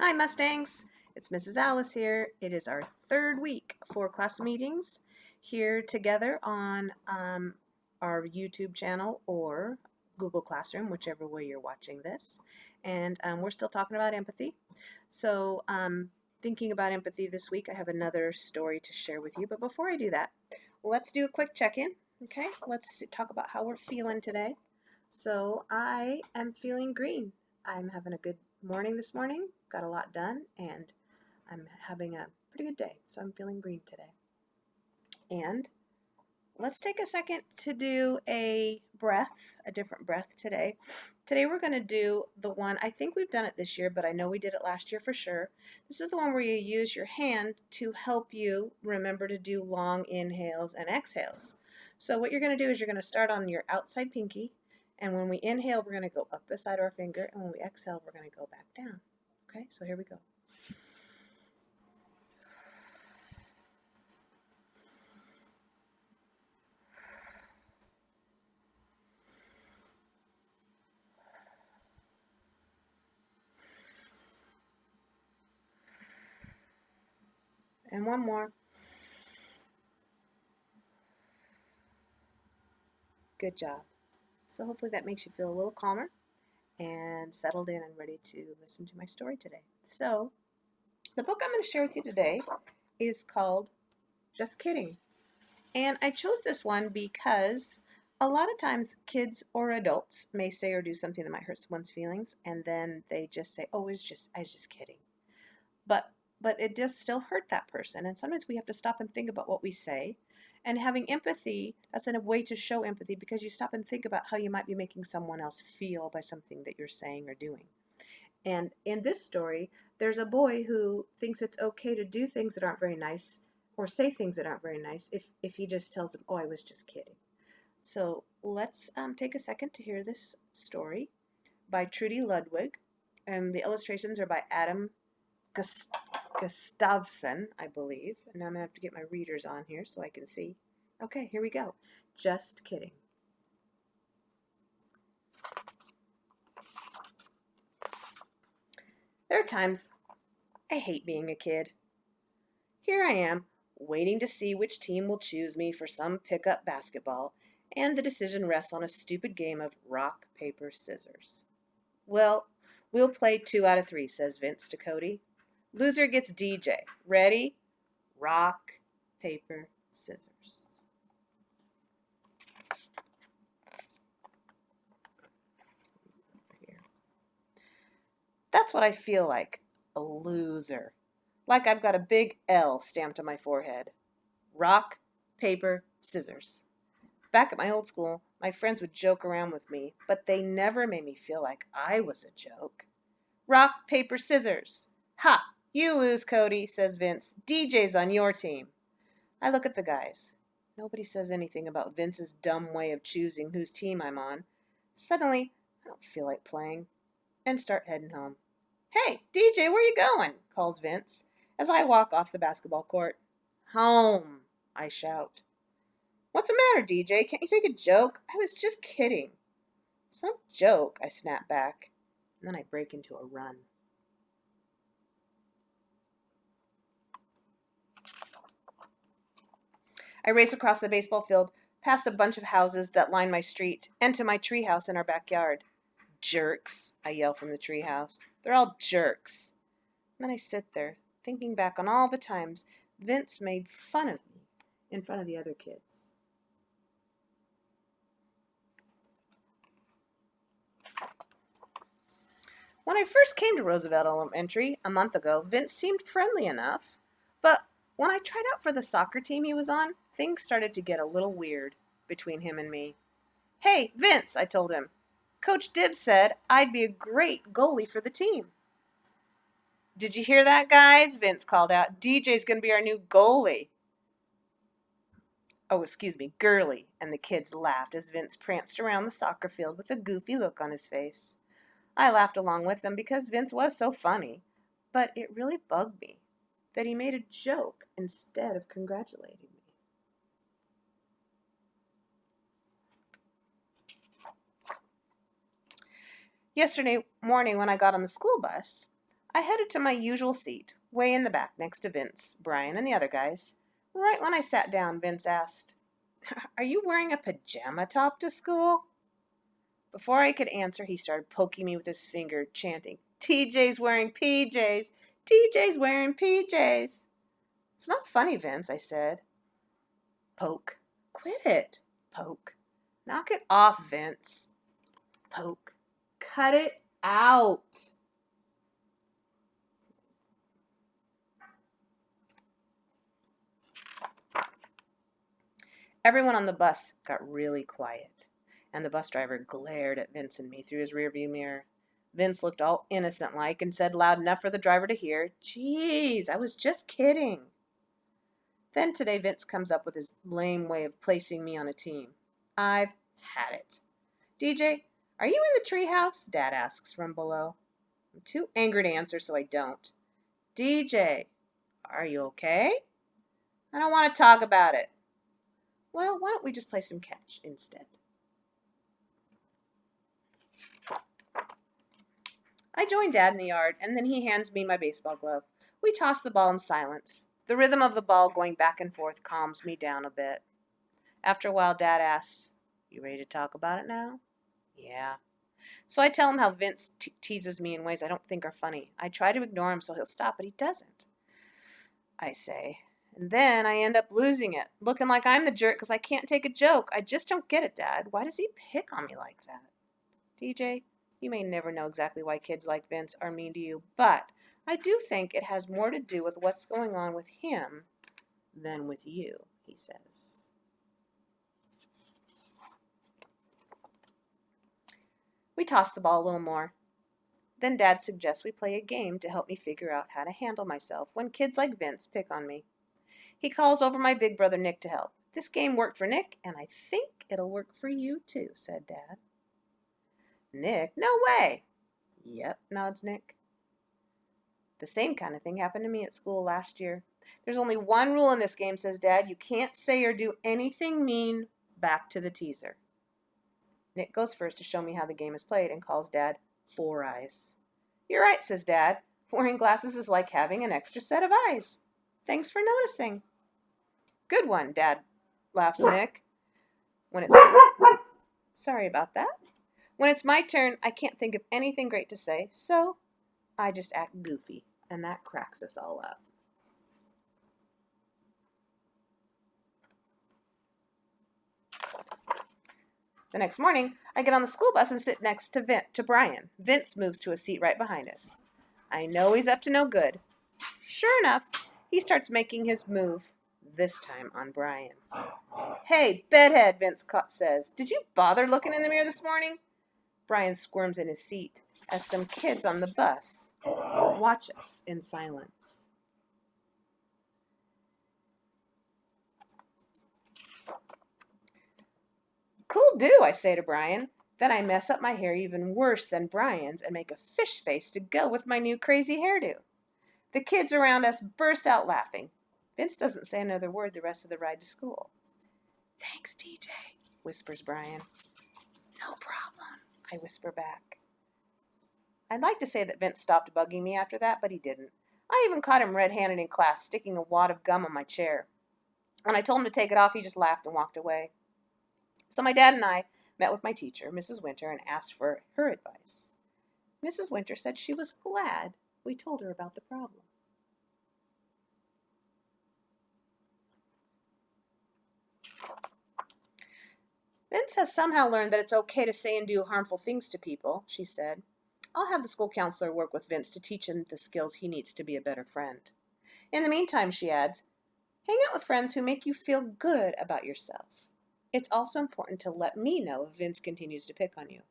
Hi, Mustangs. It's Mrs. Alice here. It is our third week for class meetings here together on our YouTube channel or Google Classroom, whichever way you're watching this. And we're still talking about empathy. So, thinking about empathy this week, I have another story to share with you. But before I do that, let's do a quick check-in. Okay, let's talk about how we're feeling today. So I am feeling green. I'm having a good morning this morning, got a lot done, and I'm having a pretty good day. So I'm feeling green today. And let's take a second to do a different breath today. Today we're going to do the one, I think we've done it this year, but I know we did it last year for sure. This is the one where you use your hand to help you remember to do long inhales and exhales. So what you're going to do is you're going to start on your outside pinky, and when we inhale, we're going to go up the side of our finger, and when we exhale, we're going to go back down. Okay, so here we go. And one more. Good job. So hopefully that makes you feel a little calmer and settled in and ready to listen to my story today. So, the book I'm going to share with you today is called Just Kidding. And I chose this one because a lot of times kids or adults may say or do something that might hurt someone's feelings, and then they just say, "Oh, I was just kidding." But it does still hurt that person, and sometimes we have to stop and think about what we say. And having empathy, that's a way to show empathy because you stop and think about how you might be making someone else feel by something that you're saying or doing. And in this story, there's a boy who thinks it's okay to do things that aren't very nice or say things that aren't very nice if he just tells them, "Oh, I was just kidding." So let's take a second to hear this story by Trudy Ludwig. And the illustrations are by Adam Gustavson, I believe. And I'm going to have to get my readers on here so I can see. Okay, here we go. Just kidding. There are times I hate being a kid. Here I am, waiting to see which team will choose me for some pickup basketball, and the decision rests on a stupid game of rock, paper, scissors. Well, we'll play 2 out of 3, says Vince to Cody. Loser gets DJ. Ready? Rock, paper, scissors. Here. That's what I feel like, a loser. Like I've got a big L stamped on my forehead. Rock, paper, scissors. Back at my old school, my friends would joke around with me, but they never made me feel like I was a joke. Rock, paper, scissors. Ha! You lose, Cody, says Vince. DJ's on your team. I look at the guys. Nobody says anything about Vince's dumb way of choosing whose team I'm on. Suddenly, I don't feel like playing, and start heading home. "Hey, DJ, where you going?" calls Vince, as I walk off the basketball court. "Home," I shout. "What's the matter, DJ? Can't you take a joke? I was just kidding." "Some joke," I snap back, and then I break into a run. I race across the baseball field, past a bunch of houses that line my street, and to my treehouse in our backyard. "Jerks," I yell from the treehouse. "They're all jerks." And then I sit there, thinking back on all the times Vince made fun of me in front of the other kids. When I first came to Roosevelt Elementary a month ago, Vince seemed friendly enough. But when I tried out for the soccer team he was on, things started to get a little weird between him and me. "Hey, Vince," I told him. "Coach Dibbs said I'd be a great goalie for the team." "Did you hear that, guys?" Vince called out. "DJ's going to be our new goalie." "Oh, excuse me, girly," and the kids laughed as Vince pranced around the soccer field with a goofy look on his face. I laughed along with them because Vince was so funny, but it really bugged me that he made a joke instead of congratulating me. Yesterday morning when I got on the school bus, I headed to my usual seat, way in the back next to Vince, Brian, and the other guys. Right when I sat down, Vince asked, "Are you wearing a pajama top to school?" Before I could answer, he started poking me with his finger, chanting, "TJ's wearing PJs! TJ's wearing PJs!" "It's not funny, Vince," I said. Poke. "Quit it." Poke. "Knock it off, Vince." Poke. "Cut it out." Everyone on the bus got really quiet, and the bus driver glared at Vince and me through his rearview mirror. Vince looked all innocent-like and said loud enough for the driver to hear, "Geez, I was just kidding." Then today Vince comes up with his lame way of placing me on a team. I've had it. "DJ, are you in the treehouse?" Dad asks from below. I'm too angry to answer, so I don't. "DJ, are you okay?" "I don't want to talk about it." "Well, why don't we just play some catch instead?" I join Dad in the yard, and then he hands me my baseball glove. We toss the ball in silence. The rhythm of the ball going back and forth calms me down a bit. After a while, Dad asks, "You ready to talk about it now?" "Yeah." So I tell him how Vince teases me in ways I don't think are funny. I try to ignore him so he'll stop, but he doesn't. I say. And then I end up losing it, looking like I'm the jerk because I can't take a joke. I just don't get it, Dad. Why does he pick on me like that? DJ, you may never know exactly why kids like Vince are mean to you, but I do think it has more to do with what's going on with him than with you, he says. We toss the ball a little more. Then Dad suggests we play a game to help me figure out how to handle myself when kids like Vince pick on me. He calls over my big brother Nick to help. "This game worked for Nick, and I think it'll work for you too," said Dad. "Nick? No way." "Yep," nods Nick. "The same kind of thing happened to me at school last year. There's only one rule in this game," says Dad. "You can't say or do anything mean back to the teaser." Nick goes first to show me how the game is played and calls Dad Four Eyes. "You're right," says Dad. "Wearing glasses is like having an extra set of eyes. Thanks for noticing." "Good one, Dad," laughs Nick. When it's Sorry about that. When it's my turn, I can't think of anything great to say, so I just act goofy, and that cracks us all up. The next morning, I get on the school bus and sit next to Brian. Vince moves to a seat right behind us. I know he's up to no good. Sure enough, he starts making his move, this time on Brian. "Hey, bedhead," Vince says. "Did you bother looking in the mirror this morning?" Brian squirms in his seat as some kids on the bus watch us in silence. "Cool do," I say to Brian. Then I mess up my hair even worse than Brian's and make a fish face to go with my new crazy hairdo. The kids around us burst out laughing. Vince doesn't say another word the rest of the ride to school. "Thanks, DJ," whispers Brian. "No problem," I whisper back. I'd like to say that Vince stopped bugging me after that, but he didn't. I even caught him red-handed in class, sticking a wad of gum on my chair. When I told him to take it off, he just laughed and walked away. So my dad and I met with my teacher, Mrs. Winter, and asked for her advice. Mrs. Winter said she was glad we told her about the problem. "Vince has somehow learned that it's okay to say and do harmful things to people," she said. "I'll have the school counselor work with Vince to teach him the skills he needs to be a better friend. In the meantime," she adds, "hang out with friends who make you feel good about yourself. It's also important to let me know if Vince continues to pick on you."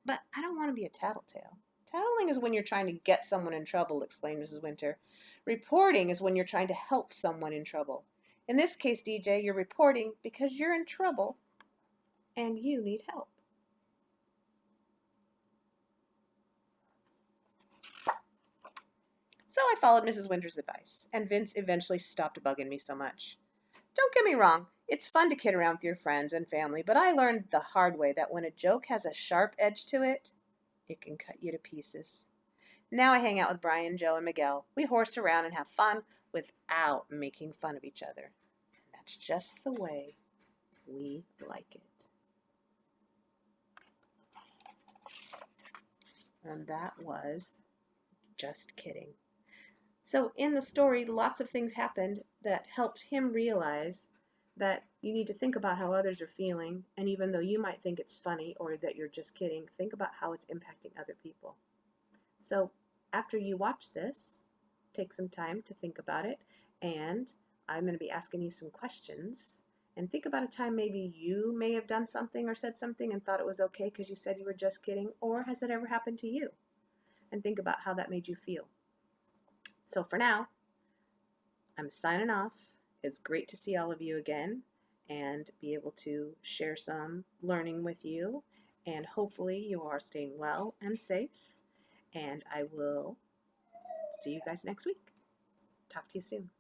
"But I don't want to be a tattletale." "Tattling is when you're trying to get someone in trouble," explained Mrs. Winter. "Reporting is when you're trying to help someone in trouble. In this case, DJ, you're reporting because you're in trouble and you need help." So I followed Mrs. Winter's advice, and Vince eventually stopped bugging me so much. Don't get me wrong, it's fun to kid around with your friends and family, but I learned the hard way that when a joke has a sharp edge to it, it can cut you to pieces. Now I hang out with Brian, Joe, and Miguel. We horse around and have fun without making fun of each other. That's just the way we like it. And that was Just Kidding. So in the story, lots of things happened that helped him realize that you need to think about how others are feeling, and even though you might think it's funny or that you're just kidding, think about how it's impacting other people. So after you watch this, take some time to think about it, and I'm going to be asking you some questions. And think about a time maybe you may have done something or said something and thought it was okay because you said you were just kidding, or has it ever happened to you? And think about how that made you feel. So for now, I'm signing off. It's great to see all of you again and be able to share some learning with you. And hopefully you are staying well and safe. And I will see you guys next week. Talk to you soon.